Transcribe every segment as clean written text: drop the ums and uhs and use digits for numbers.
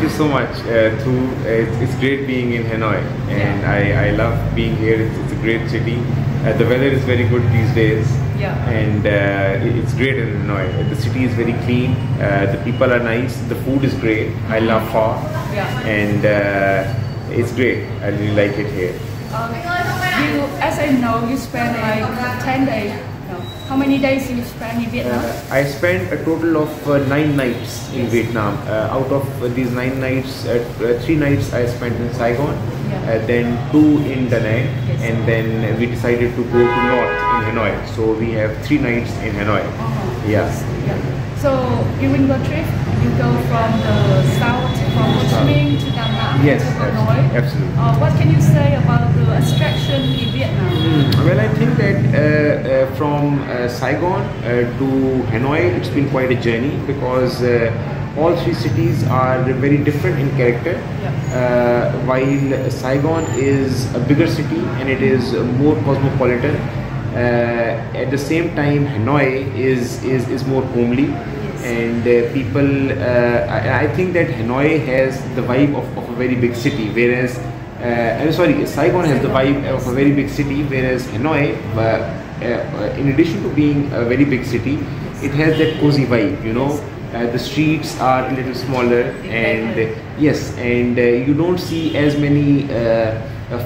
you so much. It's great being in Hanoi, and I love being here. It's a great city. The weather is very good these days, and it's great in Hanoi. The city is very clean. The people are nice. The food is great. I love pho, and it's great. I really like it here. As I know, you spend like 10 days. No. How many days you spend in Vietnam? I spent a total of 9 nights in Vietnam. Out of these 9 nights, 3 nights I spent in Sai Gon, then 2 in Da Nang, and then we decided to go to north in Hanoi. So we have 3 nights in Hanoi. So during the trip, you go from the south, from Ho Chi Minh to Da Nang to Hanoi. Absolutely. What can you say about the attraction in Vietnam? Well, I think that from Saigon to Hanoi, it's been quite a journey because all 3 cities are very different in character. While Saigon is a bigger city and it is more cosmopolitan, at the same time Hanoi is more homely, and people I think that Hanoi has the vibe of a very big city, whereas Saigon has the vibe of a very big city, whereas Hanoi, in addition to being a very big city, it has that cozy vibe, you know. The streets are a little smaller, and you don't see as many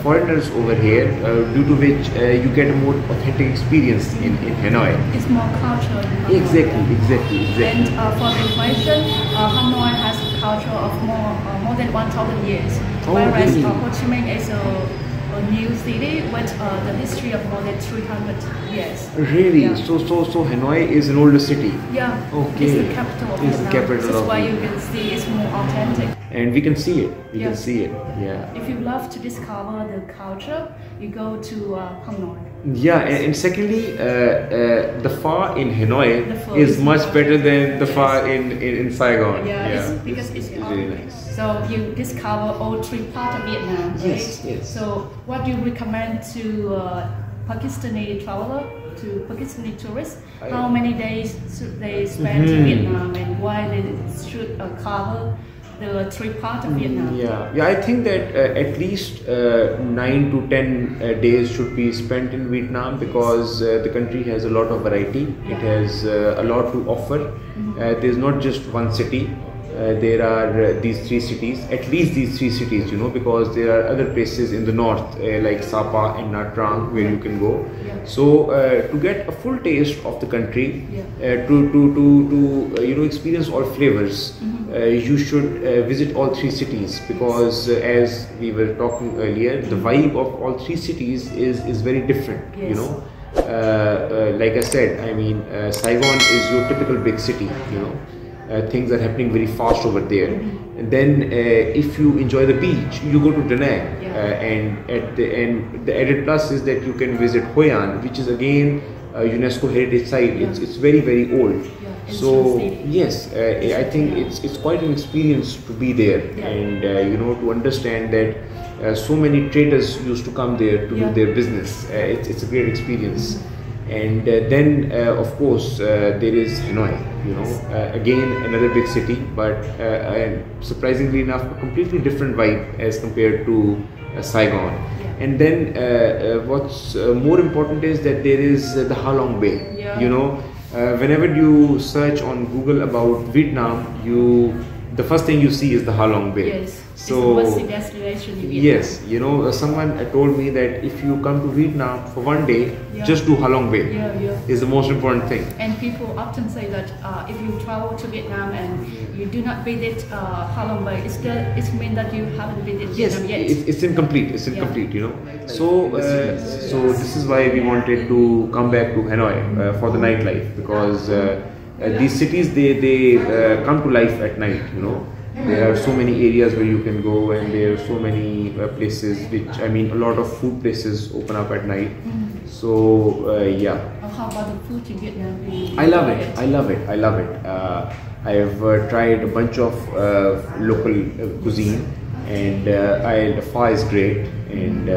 foreigners over here, due to which you get a more authentic experience in Hanoi. It's more cultural. Exactly. And for the inflation, Hanoi has a culture of more than 1,000 years, whereas really? Ho Chi Minh is a new city with the history of more than 300 years. Really? So Hanoi is an older city? Yeah. Okay. It's the capital of Vietnam. This is why you can see it's more authentic. And we can see it. We can see it. Yeah. If you love to discover the culture, you go to Hanoi. Yeah, and secondly, the pho in Hanoi is much better than the pho in Saigon. Because it's really nice. So you discover all 3 parts of Vietnam, right? Yes. So what do you recommend to Pakistani traveler, to Pakistani tourists? How many days should they spend in Vietnam, and why they should cover the 3 parts of Vietnam? Yeah, I think that at least 9 to 10 days should be spent in Vietnam, because the country has a lot of variety. It has a lot to offer. There's not just one city. There are these 3 cities, at least these 3 cities, you know, because there are other places in the north like Sapa and Nha Trang where you can go. So to get a full taste of the country, to you know, experience all flavors, you should visit all 3 cities, because as we were talking earlier, the vibe of all 3 cities is very different, you know. Like I said, I mean, Saigon is your typical big city, you know. Things are happening very fast over there, and then if you enjoy the beach, you go to Da Nang, and the added plus is that you can visit Hoi An, which is again a UNESCO heritage site. It's very old. So yes, I think it's quite an experience to be there, and you know, to understand that so many traders used to come there to do their business. It's a great experience. And then of course there is Hanoi, you know, again another big city, but surprisingly enough a completely different vibe as compared to Saigon. And then what's more important is that there is the Ha Long Bay. You know, whenever you search on Google about Vietnam, the first thing you see is the Ha Long Bay. So it's a must-see destination in Vietnam. Yes, you know, someone told me that if you come to Vietnam for one day, just do Ha Long Bay. Is the most important thing. And people often say that if you travel to Vietnam and you do not visit Ha Long Bay, it means that you haven't visited Vietnam yet. It's incomplete. It's incomplete, you know. So this is why we wanted to come back to Hanoi for the nightlife, because these cities they come to life at night, you know. There are so many areas where you can go, and there are so many places, which I mean, a lot of food places open up at night. So yeah. How about the food in Vietnam? I love it. I have tried a bunch of local cuisine, and the pho is great, and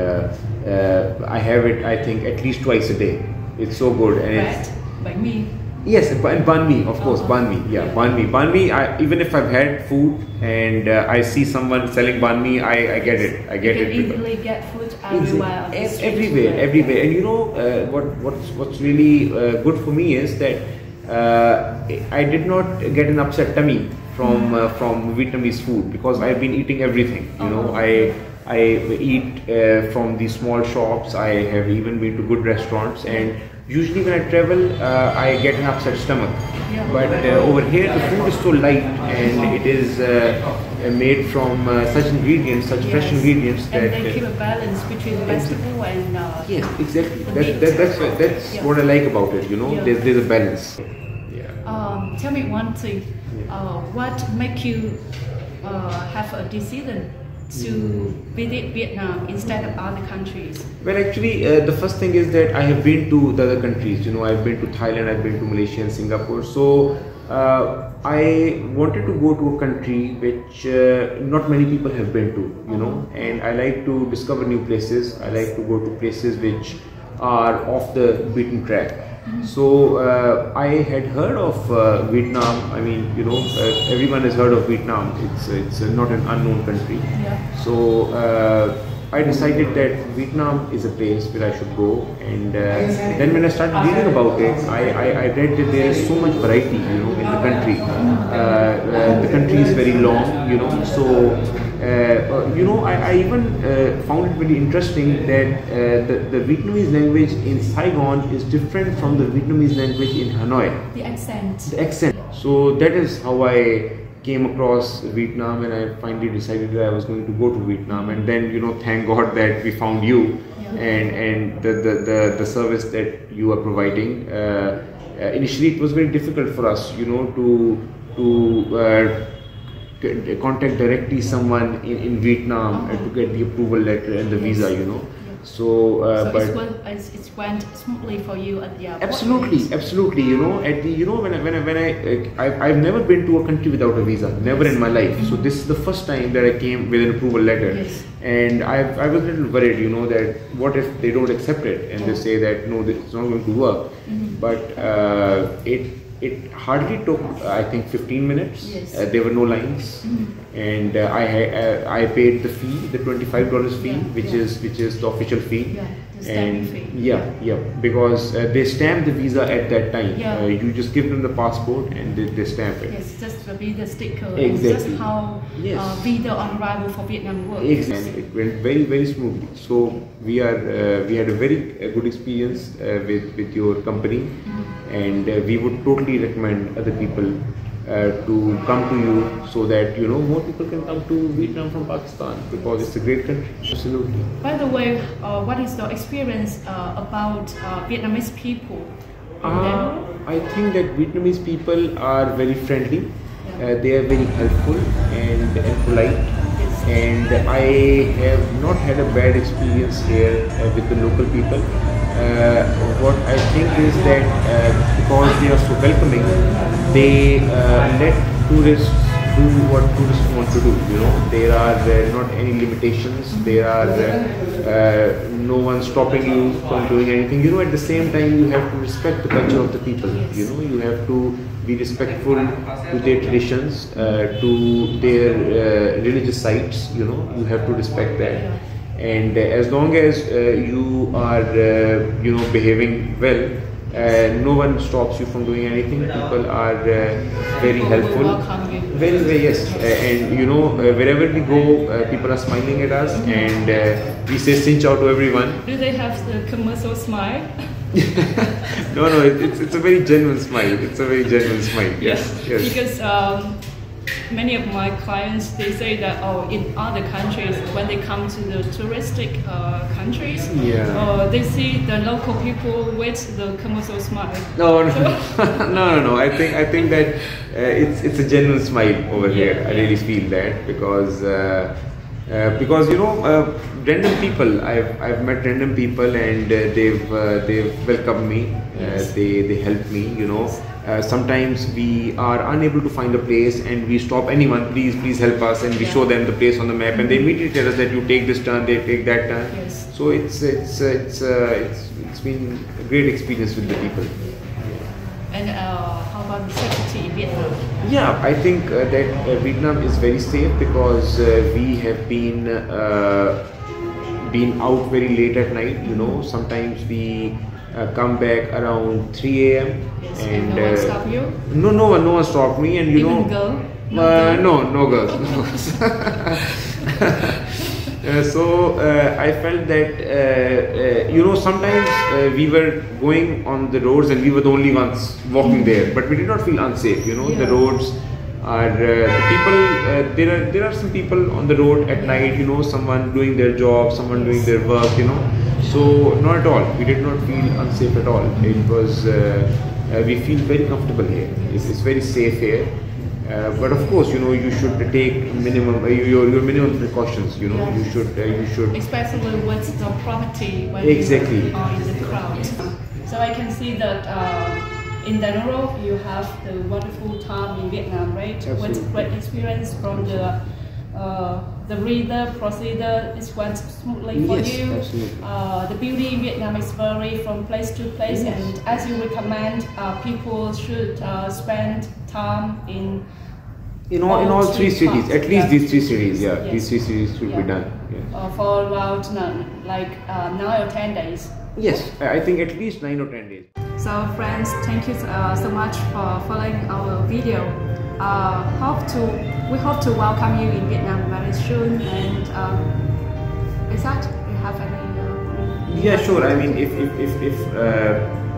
I have it, I think, at least twice a day. It's so good. And Banh mi. Yes, and banh mi, of course, banh mi. Yeah, banh mi. Banh mi. Even if I've had food and I see someone selling banh mi, I get it. I get you it. can easily get food everywhere. On the street. Everywhere. And you know what's really good for me is that I did not get an upset tummy from Vietnamese food because I've been eating everything. You know, I eat from these small shops. I have even been to good restaurants, and usually when I travel, I get an upset stomach. Yeah. But over here, the food is so light, and it is made from such ingredients, such fresh ingredients and that they keep a balance between vegetable and yes, exactly. meat. That's what I like about it. You know, there's a balance. Tell me one thing. What make you have a decision to visit Vietnam instead of other countries? Well, actually, the first thing is that I have been to the other countries. You know, I've been to Thailand, I've been to Malaysia and Singapore. So I wanted to go to a country which not many people have been to. You know, and I like to discover new places. I like to go to places which are off the beaten track. So I had heard of Vietnam. I mean, you know, everyone has heard of Vietnam. It's not an unknown country. Yeah. So I decided that Vietnam is a place where I should go. And then when I started reading about it, I read that there is so much variety, you know, in the country. The country is very long, you know. So you know, I even found it very interesting that the Vietnamese language in Sai Gon is different from the Vietnamese language in Hanoi. The accent. The accent. So that is how I came across Vietnam, and I finally decided that I was going to go to Vietnam. And then, you know, thank God that we found you and the service that you are providing. Initially, it was very difficult for us, you know, to contact directly someone in Vietnam to get the approval letter and the visa, you know. So, but it went smoothly for you at the airport. Absolutely. You know, at the I've never been to a country without a visa, never in my life. So this is the first time that I came with an approval letter, and I was a little worried, you know, that what if they don't accept it and they say that no, it's not going to work. But it hardly took, I think, 15 minutes. There were no lines, and I paid the fee, the $25 fee, which is the official fee. And because they stamp the visa at that time. You just give them the passport and they stamp it. Yes, just the visa sticker. Exactly. That's how visa on arrival for Vietnam works. Exactly. It went very smoothly. So we had a very good experience with your company, and we would totally recommend other people to come to you, so that, you know, more people can come to Vietnam from Pakistan, because it's a great country. Absolutely. By the way, what is your experience about Vietnamese people? I think that Vietnamese people are very friendly. They are very helpful and polite. And I have not had a bad experience here with the local people. What I think is that because they are so welcoming, they let tourists do what tourists want to do. You know, there are not any limitations. There are no one stopping you from doing anything. You know, at the same time, you have to respect the culture of the people. You know, you have to be respectful to their traditions, to their religious sites. You know, you have to respect that. And as long as you are, you know, behaving well, no one stops you from doing anything. People are very helpful. Very yes. And you know, wherever we go, people are smiling at us, and we say "Xin chào" to everyone. Do they have the commercial smile? No, it's a very genuine smile. It's a very genuine smile. Yes. Because many of my clients, they say that in other countries, when they come to the touristic countries, they see the local people with the commercial smile. No. I think that it's a genuine smile over here. I really feel that because you know, random people. I've met random people, and they've welcomed me. They help me. You know. Sometimes we are unable to find a place, and we stop anyone, please help us, and we show them the place on the map, and they immediately tell us that you take this turn, they take that turn. So it's been a great experience with the people. And on safety in Vietnam? Yeah, I think that Vietnam is very safe because we have been out very late at night. You know, sometimes we come back around 3 a.m. Yes, and no one stop you? No, no one stopped me, and you Even know, girl? no girls. No girls. So I felt that you know, sometimes we were going on the roads and we were the only ones walking there, but we did not feel unsafe. You know, the roads are the people. There are some people on the road at night. You know, someone doing their job, someone doing their work. You know, so not at all. We did not feel unsafe at all. It was we feel very comfortable here. It's very safe here. But of course, you know, you should take minimum your minimum precautions. You know, you should especially with the property when exactly you are in the crowd. So I can see that in general you have the wonderful time in Vietnam, right? Absolutely. With great experience from the reader procedure, it went smoothly for yes, you. Absolutely. The beauty in Vietnam is vary from place to place, yes. and as you recommend, people should spend time in all three cities, at least these three cities. Yeah, yes. These three cities should be done. Yeah. For about 9 or 10 days. Yes, I think at least 9 or 10 days. So friends, thank you so much for following our video. We hope to welcome you in Vietnam very soon. And Asaad, do you have any? Yeah, sure. I mean, if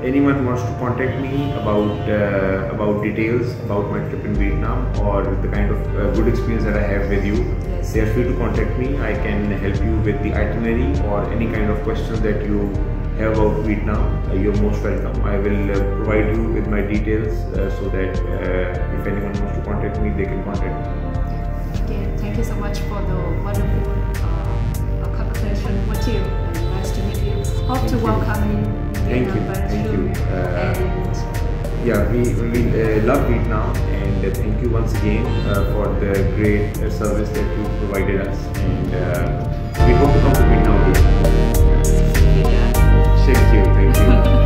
anyone wants to contact me about details about my trip in Vietnam or the kind of good experience that I have with you, yes. they are free to contact me. I can help you with the itinerary or any kind of questions that you have about Vietnam. You're most welcome. I will provide you with my details so that if anyone wants to contact me, they can contact me. Again, thank you so much for the wonderful conversation with you. And nice to meet you. Hope to welcome you. Thank you. Yeah, we love Vietnam, and thank you once again for the great service that you provided us. And we hope to come to Vietnam too. Yeah. Thank you.